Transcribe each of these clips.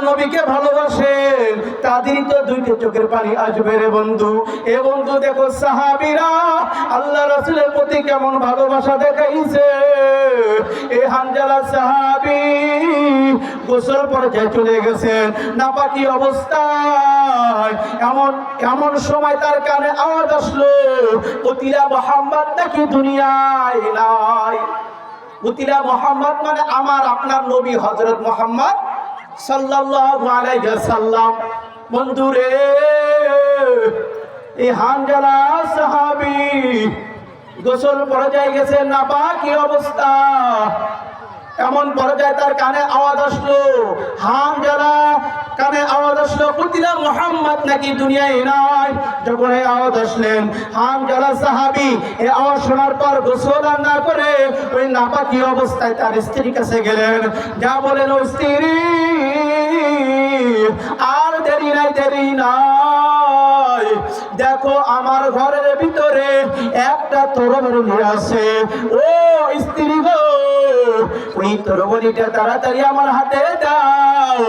নবীকে ভালোবাসেন তাদেরই তো দুইটা চোখের পানি আসবে রে বন্ধু। এ বন্ধু দেখো সাহাবীরা আল্লাহ রাসূলের প্রতি কেমন ভালোবাসা দেখাইছে। এ হানজালা সাহাবী গোসল পর্যায়ে চলে গেছেন নাপাকি অবস্থায়। এমন সময় তার কানে আওয়াজ আসলো, উতিলা মুহাম্মদ নাকি দুনিয়ায় নাই। উতিলা মুহাম্মদ মানে আমার আপনার নবী হযরত মুহাম্মদ সাল্লাল্লাহু আলাইহি ওয়াসাল্লাম। বন্ধুরে এই হানজালা সাহাবী গোসল পর্যায়ে গেছে নাপাকি অবস্থা। এমন পর্যায়ে তার কানে আওয়াজ আসলো, হানজালা কানে আওয়াজ আসলো, কুতিলা মুহাম্মদ নাকি দুনিয়ায় নাই। যখন এই আওয়াজ আসলেন হানজালা সাহাবী এই আওয়াজ শোনার পর গোসল আর না করে ওই নাপাকি অবস্থায় তার স্ত্রীর কাছে গেলেন। যা বলেন, ও স্ত্রী আর দেরি নাই, দেখো আমার ঘরের ভিতরে একটা তরবারি আছে। ও স্ত্রী গো, ওই তরবারিটা তাড়াতাড়ি আমার হাতে দাও।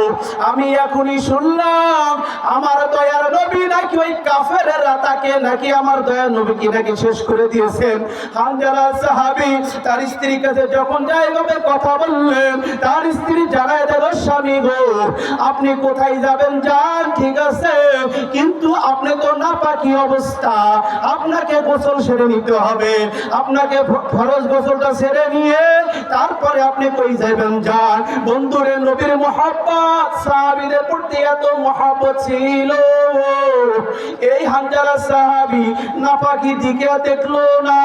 আমি এখনই শুনলাম আমার দয়ার নবী নাকি ওই কাফেররা তাকে নাকি আমার দয়ার নবীকে নাকি শেষ করে দিয়েছেন। হানজালা সাহাবী তার স্ত্রীর কাছে যখন যাইভাবে কথা বললেন, তার স্ত্রী জানায় দিল, স্বামী গো আপনি কোথায় যাবেন যান, ঠিক আছে, কিন্তু আপনি তো নাপাকি অবস্থা, আপনাকে গোসল সেরে নিতে হবে। আপনাকে ফরজ গোসলটা সেরে নিয়ে তারপরে আপনি কই যাবেন যান। বন্ধুরে নবীর মহব্বত সাহাবীদের প্রতি এত মহব্বত ছিল, এই হানজালা সাহাবী নাপাকি দিকে দেখলো না,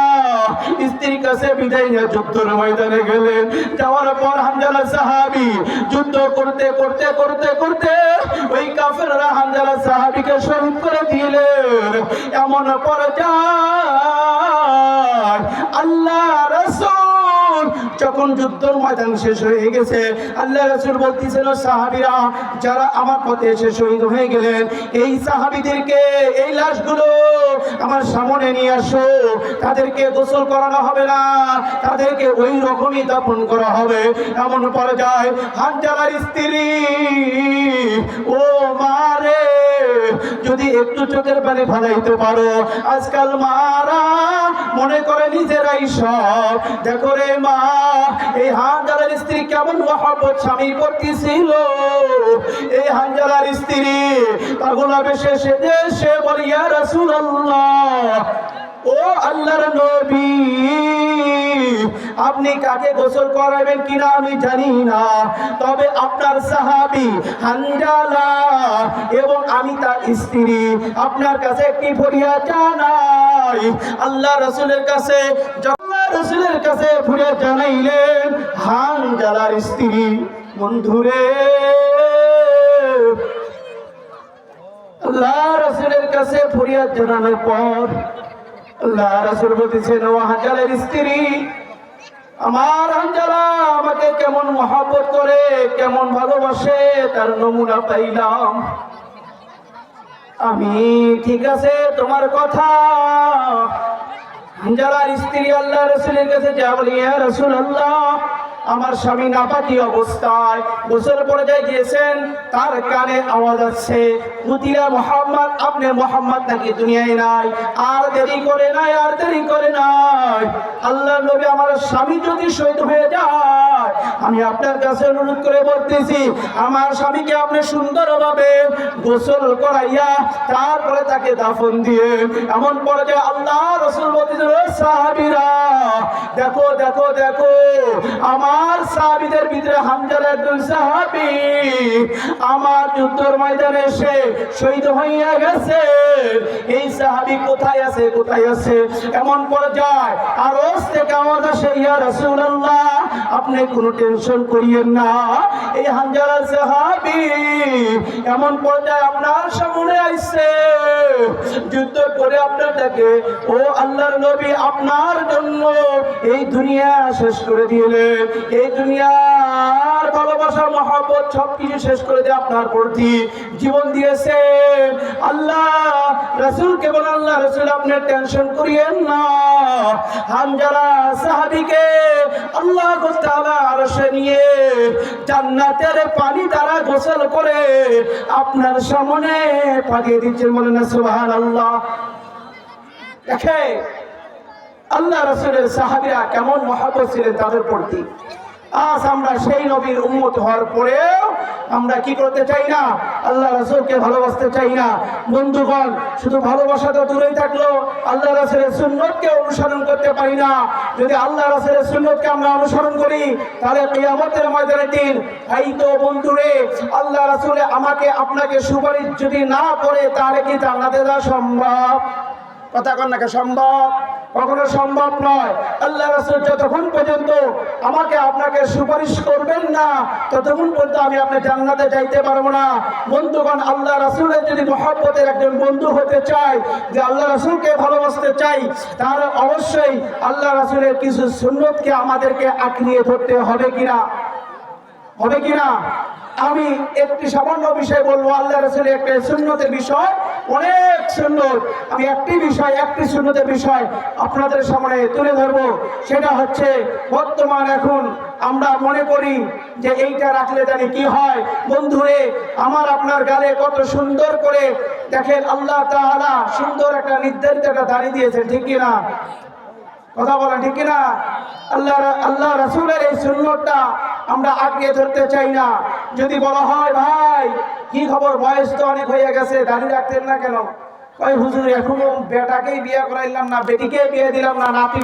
স্ত্রীর কাছে বিদায় নিয়ে যুদ্ধের ময়দানে গেলেন। যাওয়ার পর হানজালা সাহাবী যুদ্ধ করতে করতে করতে করতে ওই কাফেররা হানজালা সাহাবীকে শহীদ করে দিলেন। এমন পর্যায়ে আল্লাহ রাসূল যখন যুদ্ধের ময়দান শেষ হয়ে গেছে, আল্লাহ রাসূল বলতেছেন, সাহাবীরা যারা আমার পথে এসে শহীদ হয়ে গেলেন এই সাহাবীদেরকে এই লাশগুলো আমার সামনে নিয়ে আসো। তাদেরকে গোসল করানো হবে না, তাদেরকে ওই রকমই দাফন করা হবে। এমন পর্যায়ে হানজালার স্ত্রী, ও মারে যদি একটু চোখের পানি ফেলাইতে পারো, আজকাল মারা মনে করে নিজেরাই সব। দেখো রে মা, এই হানজালার স্ত্রী কেমন মহব্বত স্বামীর প্রতি ছিল। এই হানজালার স্ত্রী পাগলা বেশে সেজে সে বলে, ইয়া রাসূলুল্লাহ, ও আল্লাহর নবী, আপনি কাকে গোসল করাবেন কিনা আমি জানি না, তবে আপনার সাহাবী হানজালা এবং আমি তার স্ত্রী আপনার কাছে একটি ফরিয়াদ জানাই। আল্লাহ রাসূলের কাছে ফরিয়াদ জানাইলেন হানজালার স্ত্রী। বন্ধুরে আল্লাহ রাসূলের কাছে ফরিয়াদ জানানোর পর আল্লাহ রাসূল বলতেছেন, ও হানজালার স্ত্রী, আমার হানজালা আমাকে কেমন মহব্বত করে, কেমন ভালোবাসে তার নমুনা পাইলাম আমি। ঠিক আছে তোমার কথা। হানজালার স্ত্রী আল্লাহ রাসূলের কাছে যা বলি, ইয়া রাসূলুল্লাহ, আমার স্বামী নাপাকি অবস্থায় গোসল পর্যায়ে গিয়েছেন, তার কানে আওয়াজ আসছে, কুতিলা মুহাম্মদ, আপনি মুহাম্মদ নাকি দুনিয়ায় নাই। আর দেরি করে নাই, আর দেরি করে নাই। আল্লাহর নবী, আমার স্বামী যদি শহীদ হয়ে যায়, আমি আপনার কাছে অনুরোধ করে বলতেছি, আমার স্বামীকে আপনি সুন্দরভাবে গোসল করাইয়া তারপরে তাকে দাফন দিয়ে। এমন পর্যায়ে আল্লাহ রাসূল বলতেছেন, সাহাবীরা দেখো দেখো দেখো, আমার সাহাবীদের ভিতরে হানজালা একজন সাহাবী আমার যুদ্ধের ময়দানে এসে শহীদ হইয়া গেছে। এই সাহাবী কোথায় আছে, কোথায় আছে? এমন পর্যায়ে আরশ থেকে আওয়াজ আসে, ইয়া রাসূলুল্লাহ, আপনি কোনো টেনশন করিয়েন না, এই হানজালা সাহাবী এমন পর্যায়ে আপনার সামনে আইছে, যুদ্ধ করে আপনাকে, ও আল্লাহর নবী, আপনার জন্য এই দুনিয়া শেষ করে দিলেন। এই দুনিয়ার ভালোবাসা মহব্বত সবকিছু কিছু শেষ করে দিয়ে আপনার প্রতি জীবন দিয়েছে। আল্লাহ রাসূলকে বলেন, আল্লাহ রাসূল আপনি টেনশন করিয়েন না, হামজালা সাহাবীকে আল্লাহ তাআলা আরশে নিয়ে জান্নাতের পানি দ্বারা গোসল করে আপনার সামনে পাঠিয়ে দিচ্ছেন। বলেন না সুবহানাল্লাহ। দেখে আল্লাহ রাসূলের সাহাবীরা কেমন মহব্বত ছিলেন তাদের প্রতি। আজ আমরা সেই নবীর উম্মত হওয়ার পরেও আমরা কি করতে চাই না? আল্লাহ রাসূলকে ভালোবাসতে চাই না। বন্ধুগণ, শুধু ভালোবাসা তো দূরেই থাকলো, আল্লাহ রাসূলের সুন্নতকে অনুসরণ করতে পারি না। যদি আল্লাহ রাসূলের সুন্নতকে আমরা অনুসরণ করি তাহলে কিয়ামতের ময়দানে দিন এই তো বন্ধুরে আল্লাহ রাসূল আমাকে আপনাকে সুপারিশ যদি না করে তাহলে কি জান্নাতে যাওয়া সম্ভব? কথা কন নাকি সম্ভব? কখনো সম্ভব নয়। আল্লাহ রাসূল যতক্ষণ পর্যন্ত আমাকে আপনাকে সুপারিশ করবেন না ততক্ষণ পর্যন্ত আমি আপনার জান্নাতে যাইতে পারবো না। বন্ধুগণ, আল্লাহ রাসূলের যদি মহব্বতের একজন বন্ধু হতে চাই, যে আল্লাহ রাসূলকে ভালোবাসতে চাই, তাহলে অবশ্যই আল্লাহ রাসূলের কিছু সুন্নতকে আমাদেরকে আঁকড়িয়ে ধরতে হবে কিনা? হবে কিনা? আমি একটি সামান্য বিষয় বলবো। আল্লাহ রাসূলের একটা সুন্নতের বিষয়, অনেক সুন্নত, আমি একটি সুন্নতের বিষয় আপনাদের সামনে তুলে ধরবো। সেটা হচ্ছে বর্তমান এখন আমরা মনে করি যে এইটা রাখলে জানি কি হয়। বন্ধুরে আমার আপনার গালে কত সুন্দর করে দেখেন আল্লাহ তাআলা সুন্দর একটা নির্ধারিত একটা দাড়ি দিয়েছেন, ঠিক কিনা? কথা বলেন ঠিক কিনা? আল্লাহ রাসূলের এই সুন্নতটা আমরা আঁকড়িয়ে ধরতে চাই না। যদি বলা হয় ভাই কি খবর, বয়স তো অনেক হয়ে গেছে, দাড়ি রাখতেন না কেন? ওই হুজুর এখনো বেটাকেই বিয়ে করাইলাম না, বেটিকে বিয়ে দিলাম না, নাতি